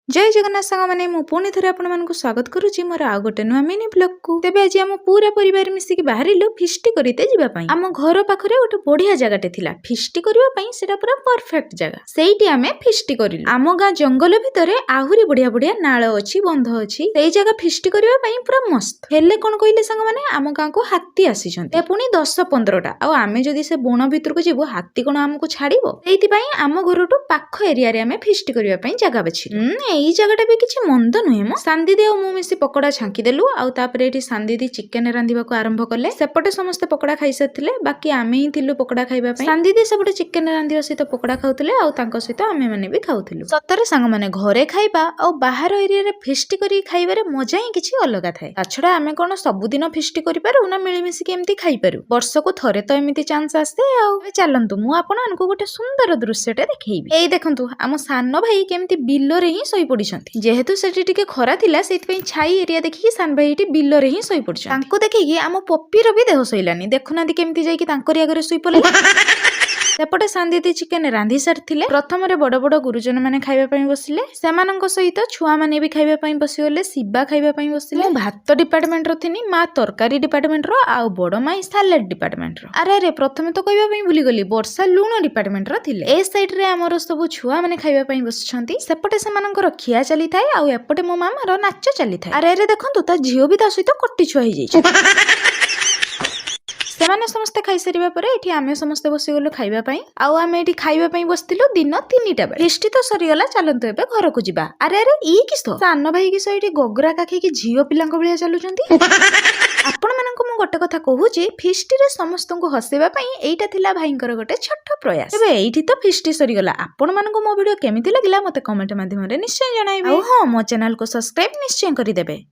जय जगन्नाथ सांग मैंने पुणी थे आपको स्वागत करुच्ची मोर आउ गोटे नुआ मिनी ब्लॉग को तेज आज आम पूरा परिवार मिसिक बाहर फिष्टी करते जावाई आम घर पाखे गोटे बढ़िया जगटे थिला फिष्टी करने से पूरा परफेक्ट जगह से आम फिष्टी करूँ आम गाँ जंगल भितर आहरी बढ़िया बढ़िया नाल अच्छी बंध अच्छी से जगह फिष्टी करने पूरा मस्त हेले कौन कहले सांग मैंने आम गाँ को हाथी आसी पुणी 10-15टा आम जदि से बण भितर को जीव हाथी कौन आमको छाड़ो से आम घर पाख एरिया फिष्टी करने जगह बाछी एई जगटा भी किसी मंद नुहे मो सांदीदी और मु मिसी पकोड़ा छांकी देलु आउ तापरे एठी सांदीदी चिकेन रांधिबा को आरंभ कले सेपटे समस्त पकोड़ा खाई सारथिले बाकी आमे ही थिलु पकोड़ा खाइबा पई सांदीदी सेपटे चिकेन रांधिबा सहित पकोड़ा खाउथिले आउ तांको सहित आमे माने भी खाउथिलु सतरे सांग माने घरे खाइबा आउ बाहर एरिया रे फिष्टी करी खाइबारे मजा ही किछि अलग थाए ताछडा आमे कोन सब दिन फिष्टी करि पारु ना मिली मिसी के एम्ति खाइ पारु वर्षको थरे तो एमिति चांस आस्ते आउ चलंतु मु आपनको गोटे सुंदर दृश्यटे देखैबी एई देखंतु आम सानो भाई केमति बिल्लो रे ही सोई पड़िसंती जेहेतु सेठी टिके खरा थिला सेति छाई एरिया देखि सान भाई बिल्लो रे ही सोई पड़छ तांको देखि आम पप्पीर भी देह सोइलानी देखुना केमति जाई कि तांकरी आगरे सोई पड़ले सेपटे सांदीदी चिकेन रांधि सारथिले प्रथम रे बड़ बड़ गुरुजन माने खाइबा पई बसिले सेमानंको सहित छुआ माने भी खाइबा पई बसिगले शिवा खाइबा पई बसिले भात डिपार्टमेंट रो थिनी मा तरकारी डिपार्टमेंट रो आ बड़ माई सालाड डिपार्टमेंट रो अरे प्रथम तो कहबा पई भूली गली वर्षा लूण डिपार्टमेंट रो थिले ए साइड रे हमर सब छुआ माने खाइबा पई बसछंती सेपटे सेमानंको खिया चली थाए आ एपटे मो मामा रो नाच चली थाए अरे देखंतु ता झियो भी ता सहित कट्टी छुआ ही जाई सेमाने समस्ते खाई सारिबा परे एठी आमे समस्ते बसी गलु खाइबा पई आउ आमे एठी खाइबा पई बसतिलु दिन 3टा बेले फिष्टी तो सरीगला चलंतु एबे घर को जिबा अरे ई किसो सानो भाई किसो एठी गोगरा काखी की झियो पिलांको भलिया चलुचंती आपण माननको मु गोटे कथा कहूची फिष्टी रे समस्त को हसेबा पई एइटा थिला भाईंकर गोटे छोट प्रयास एबे एइठी तो फिष्टी सरीगला आपण मानको मो वीडियो केमिति लागिला मते कमेंट माध्यम रे निश्चय जणाइबे आ हां मो चैनल को सब्सक्राइब निश्चय करि देबे।